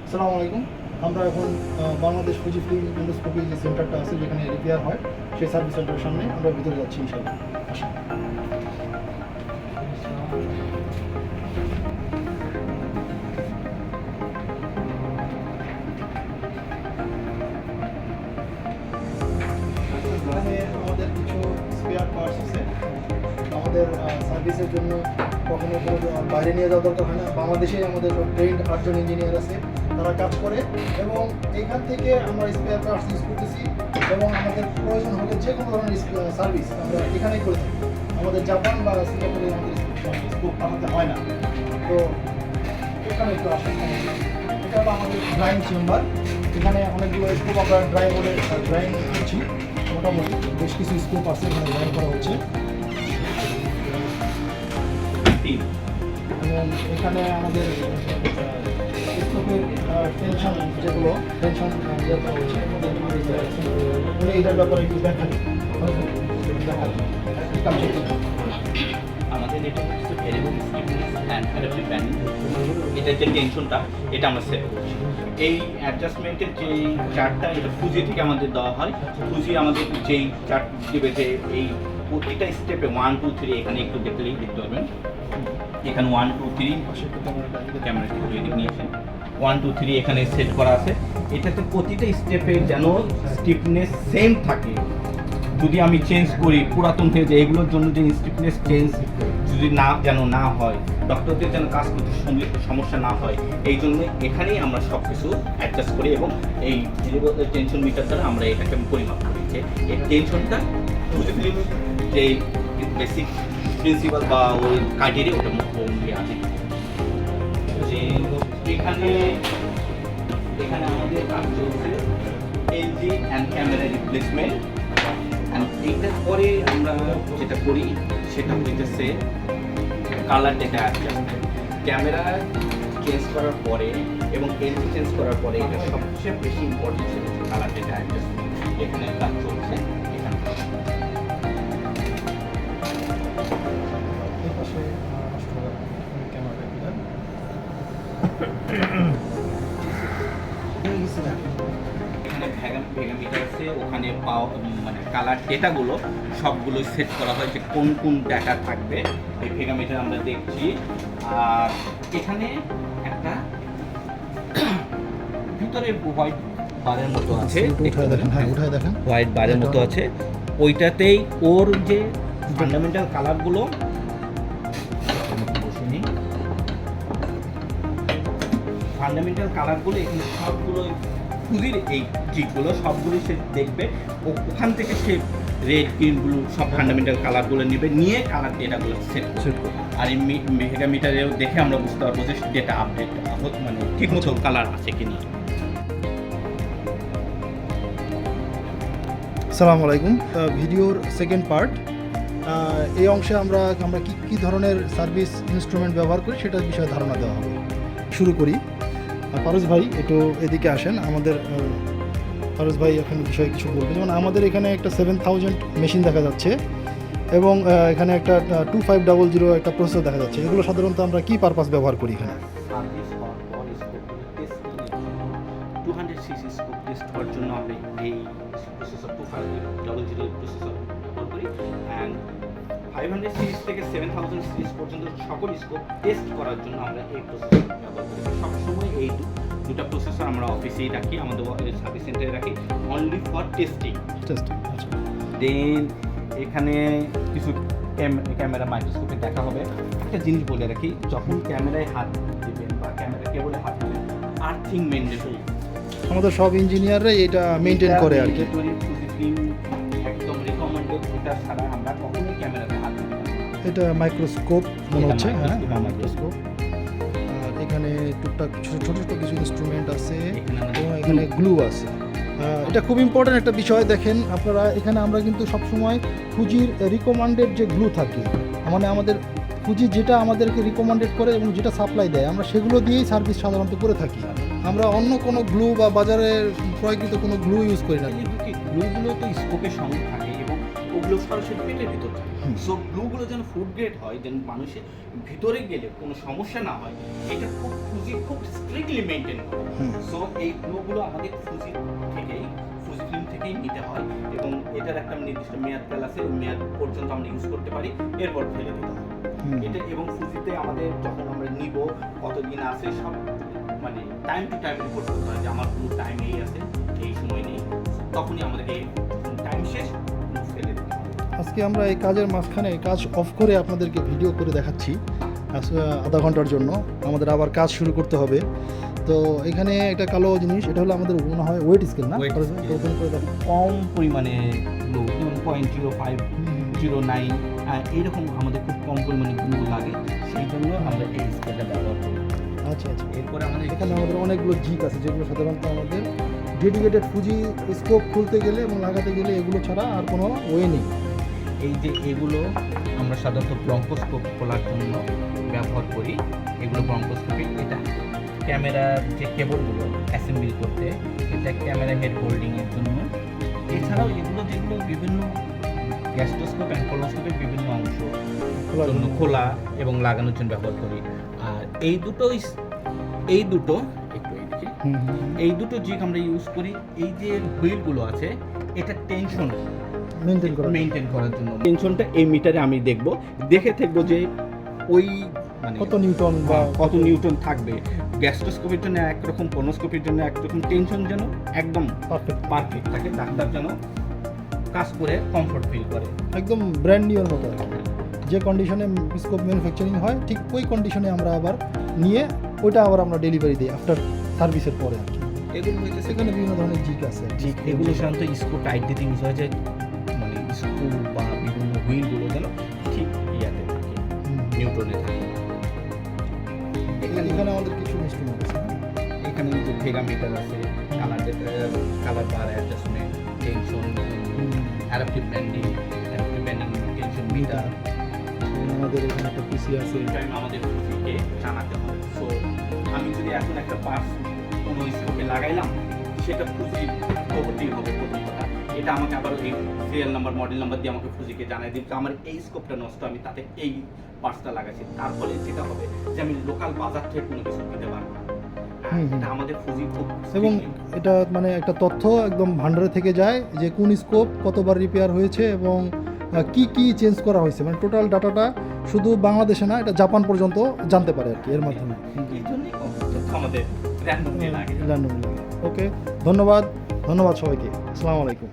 আসসালামু আলাইকুম। আমরা এখন বাংলাদেশ ফুজি ফিল্ম এন্ডোস্কোপি যে সেন্টারটা আছে যেখানে রিপেয়ার হয় সেই সার্ভিস সেন্টারের সামনে আমরা ভিতরে যাচ্ছি ইনশাআল্লাহ। আসুন। এখানে আমাদের কিছু স্পেয়ার পার্টস আছে। আমাদের সার্ভিসের জন্য কখনো কোনো বাইরে নিয়ে যাওয়া দরকার হয় না। বাংলাদেশেই আমাদের ট্রেন্ড 8জন ইঞ্জিনিয়ার আছে, তারা কাজ করে এবং এখান থেকে আমরা স্পেয়ার পার্টস ইউজ করতেছি এবং আমাদের প্রয়োজন হলে যে কোনো ধরনের সার্ভিস আমরা এখানেই করে থাকি। আমাদের জাপান বা সিঙ্গাপুরে আমাদের স্কোপ পাঠাতে হয় না। তো এখানে একটু আসেন। এটা হলো আমাদের ড্রাইং চেম্বার। এখানে অনেকগুলো স্কোপ আমরা ড্রাইং করছি। মোটামুটি বেশ কিছু স্কোপ আছে এখানে ড্রাইং করা হচ্ছে। এবং এখানে আমাদের স্কোপের টেনশন যেগুলো টেনশন ইয়ে করা হচ্ছে উনি এটার ব্যাপারে একটু দেখান। আমাদের এটা হচ্ছে variable stiffness and adaptive banding. এটার যে টেনশনটা এটা আমরা সেট করছি। এই অ্যাডজাস্টমেন্টের যে চার্টটা এটা ফুজি থেকে আমাদের দেওয়া হয়। ফুজি আমাদের যেই চার্ট দেবে যে এই প্রতিটা স্টেপে 1 2 3 এখানে একটু দেখলেই দেখতে পাবেন। এখানে 1 2 3 ক্যামেরা থেকে নিয়ে আসেন 1 2 3 এখানে সেট করা আছে। এটাতে প্রতিটা স্টেপে যেন স্টিফনেস সেম থাকে। যদি আমি চেঞ্জ করি পুরাতন থেকে যে এগুলোর জন্য যে স্টিফনেস চেঞ্জ যদি না হয়, ডক্টরদের যেন কাজ করতে সমস্যা না হয়, এই জন্য এখানেই আমরা সব কিছু অ্যাডজাস্ট করি এবং এই টেনশন মিটার দ্বারা আমরা এটাকে পরিমাপ করি যে এই টেনশনটা যে বেসিক প্রিন্সিপাল বা ওই ক্রাইটেরিয়া ওটা মুখ্য আছে। যে এখানে আমাদের কাজ চলছে এলজি অ্যান্ড ক্যামেরা রিপ্লেসমেন্ট। এইটার পরে আমরা যেটা করি সেটা হইতেছে colour data adjustment. Camera change করার পরে এবং এলজি চেঞ্জ করার পরে এটা সবচেয়ে বেশি ইম্পর্টেন্ট সেটা হচ্ছে কালার ডেটা অ্যাডজাস্টমেন্ট। এখানে কাজ চলছে। এখানে ভেগামিটার আছে, ওখানে মানে কালার ডেটাগুলো সবগুলো সেট করা হয় যে কোন কোন ডেটা থাকবে এই ভেগামিটার আমরা দেখছি। আর এখানে একটা ভিতরে হোয়াইট বারের মতো আছে, উঠায় দেখেন হোয়াইট বারের মতো আছে। ওইটাতেই ওর যে ফান্ডামেন্টাল কালারগুলো এখানে সবগুলো ফুজির এই জিগুলো সবগুলো সে দেখবে। ওখান থেকে সে রেড গ্রিন ব্লু সব ফান্ডামেন্টাল কালারগুলো নেবে, নিয়ে কালার ডেটাগুলো সেট করবে। আর এই মেগামিটারেও দেখে আমরা বুঝতে পারবো যে ডেটা আপডেট মানে ঠিক মতো কালার আছে কিনা। আসসালামু আলাইকুম। ভিডিওর সেকেন্ড পার্ট। এই অংশে আমরা কি ধরনের সার্ভিস ইনস্ট্রুমেন্ট ব্যবহার করি সেটার বিষয়ে ধারণা দেওয়া হবে। শুরু করি। পারস ভাই একটু এদিকে আসেন। আমাদের পারস ভাই এখন বিষয়ে কিছু বলবে। যেমন আমাদের এখানে একটা 7000 মেশিন দেখা যাচ্ছে এবং এখানে একটা 2500 একটা প্রসেসর দেখা যাচ্ছে। এগুলো সাধারণত আমরা কি পারপাস ব্যবহার করি এখানে? 200cc স্কোপ টেস্ট করার জন্য আমরা এই প্রসেসর 2500 প্রসেসর ব্যবহার করি। অ্যান্ড 500cc থেকে 7000 সিরিজ পর্যন্ত সকল স্কোপ টেস্ট করার জন্য আমরা এই প্রসেসর ব্যবহার করি। সবসময় এই দুটো প্রসেসর আমরা অফিসেই রাখি, আমাদের সার্ভিস সেন্টারে রাখি, অনলি ফর টেস্টিং। দেন এখানে কিছু ক্যামেরা মাইক্রোস্কোপে দেখা হবে। একটা জিনিস বলে রাখি, যখন ক্যামেরায় হাত দেবেন বা ক্যামেরা কেবলে হাত দেবেন, আর্থিং ম্যান্ডেটরি। আমাদের সব ইঞ্জিনিয়াররা এটা মেনটেন করে আর কি। একদম রিকমেন্ডেড। এটা ছাড়া আমরা কখনোই ক্যামেরাতে হাত দিই না। এটা মাইক্রোস্কোপ মনে হচ্ছে। হ্যাঁ, মাইক্রোস্কোপ। আর এখানে টুকটাক ছোট ছোট কিছু ইনস্ট্রুমেন্ট আছে এবং এখানে গ্লু আছে। এটা খুব ইম্পর্ট্যান্ট একটা বিষয়। দেখেন আপনারা, এখানে আমরা কিন্তু সবসময় ফুজির রিকমেন্ডেড যে গ্লু থাকে, মানে আমাদের ফুজি যেটা আমাদেরকে রিকমেন্ডেড করে এবং যেটা সাপ্লাই দেয়, আমরা সেগুলো দিয়েই সার্ভিস সাধারণত করে থাকি। আমরা অন্য কোনো গ্লু বা বাজারে ক্রয়কৃত কোনো গ্লু ইউজ করি না। গ্লুগুলো তো স্কোপের সঙ্গে থাকে এবং ওগুলো সরাসরি পেটের ভিতর থাকে। সো গ্লুগুলো যেন ফুড গ্রেড হয়, যেন মানুষের ভিতরে গেলে কোনো সমস্যা না হয়, এটা খুব ফুজি খুব স্ট্রিক্টলি মেনটেন করে। সো এই গ্লুগুলো আমাদের ফুজি ফিল্ম থেকেই নিতে হয় এবং এটার একটা নির্দিষ্ট মেয়াদকাল আছে, ওই মেয়াদ পর্যন্ত আমরা ইউজ করতে পারি, এরপর ফেলে দিতে হয়। এটা এবং ফুজিতে আমাদের যখন আমরা নিব কতদিন আছে সব মানে টাইম টু টাইম রিপোর্ট করতে হয় যে আমার কোনো টাইম এই আছে, এই সময় নেই, তখনই আমাদেরকে টাইম শেষ ফেলে দিতে হয়। আজকে আমরা এই কাজের মাঝখানে কাজ অফ করে আপনাদেরকে ভিডিও করে দেখাচ্ছি আধা ঘন্টার জন্য। আমাদের আবার কাজ শুরু করতে হবে। তো এখানে একটা কালো জিনিস, এটা হলো আমাদের মনে হয় ওয়েট স্কেল না, Weight scale। ওপেন করে দেখো। কম পরিমাণে গ্লু, যেমন 0.0509 এইরকম আমাদের খুব কম পরিমাণে গ্লু লাগে, সেই জন্য আমরা এই স্কেলটা ব্যবহার করি। আচ্ছা আচ্ছা, এরপরে আমাদের এখানে আমাদের অনেকগুলো জিক আছে যেগুলো সাধারণত আমাদের ডেডিকেটেড ফুজি স্কোপ খুলতে গেলে এবং লাগাতে গেলে এগুলো ছাড়া আর কোনো ওয়ে নেই। এই যে এগুলো আমরা সাধারণত ব্রঙ্কোস্কোপ খোলার জন্য ব্যবহার করি। এগুলো ব্রঙ্কোস্কোপে, এটা ক্যামেরার যে কেবলগুলো অ্যাসেম্বল করতে, এটা ক্যামেরা হেড হোল্ডিংয়ের জন্য। এছাড়াও এগুলো যেগুলো বিভিন্ন গ্যাস্ট্রোস্কোপ অ্যান্ড কোলোস্কোপের বিভিন্ন অংশ জন্য খোলা এবং লাগানোর জন্য ব্যবহার করি। আর এই দুটো একটু এইদিকে, এই দুটো জিগ আমরা ইউজ করি এই যে হুইলগুলো আছে, এটা টেনশন মেনটেন করার জন্য। টেনশনটা এই মিটারে আমি দেখে থাকবো যে ওই মানে কত নিউটন বা কত নিউটন থাকবে। গ্যাস্ট্রোস্কোপের জন্য একরকম, কোনোস্কোপের জন্য একরকম, টেনশন যেন একদম পারফেক্ট থাকে, ডাক্তার যেন কাজ করে কমফোর্ট ফিল করে, একদম ব্র্যান্ড নিউর মতো আর কি। যে কন্ডিশনে স্কোপ ম্যানুফ্যাকচারিং হয় ঠিক ওই কন্ডিশনে আমরা আবার নিয়ে ওইটা আবার আমরা ডেলিভারি দিই আফটার সার্ভিসের পরে আর কি। এগুলো হচ্ছে সেখানে বিভিন্ন ধরনের জিক আছে। এগুলো সাধারণত স্ক্রু টাইট দিতে ইউজ হয়, যে মানে স্ক্রু বা বিভিন্ন হুইলগুলো যেন ঠিক ইয়াতে থাকে, নিউটনে থাকে। এখানে আমাদের কিছু ইনস্ট্রুমেন্ট আছে। এখানে যে ভেগামিটার আছে, colour bar adjustment, tension, adaptive banding tension meter. আমাদের এখানে একটা পিসি আছে। টাইম আমাদের ফুজিকে জানাতে হয়। সো আমি যদি এখন একটা পার্টস কোনো স্কোপে লাগাইলাম, সেটা ফুজি ওভারটেক হবে প্রথম কথা। এটা আমাকে আবার এই সিরিয়াল নাম্বার, মডেল নাম্বার দিয়ে আমাকে ফুজিকে জানাই দিবে আমার এই স্কোপটা নষ্ট, আমি তাতে এই পার্টসটা লাগাচ্ছি। তারপরে যেটা হবে যে আমি লোকাল বাজার থেকে কোনো কিছু কিনতে পারবো না। এটা আমাদের ফুজি খুব, এবং এটা মানে একটা তথ্য একদম ভান্ডারে থেকে যায় যে কোন স্কোপ কতবার রিপেয়ার হয়েছে এবং কি কি চেঞ্জ করা হয়েছে, মানে টোটাল ডাটাটা শুধু বাংলাদেশে না, এটা জাপান পর্যন্ত জানতে পারে আর কি এর মাধ্যমে। এই জন্যই আমাদের র্যান্ডমলি লাগে। ওকে, ধন্যবাদ সবাইকে। আসসালামু আলাইকুম।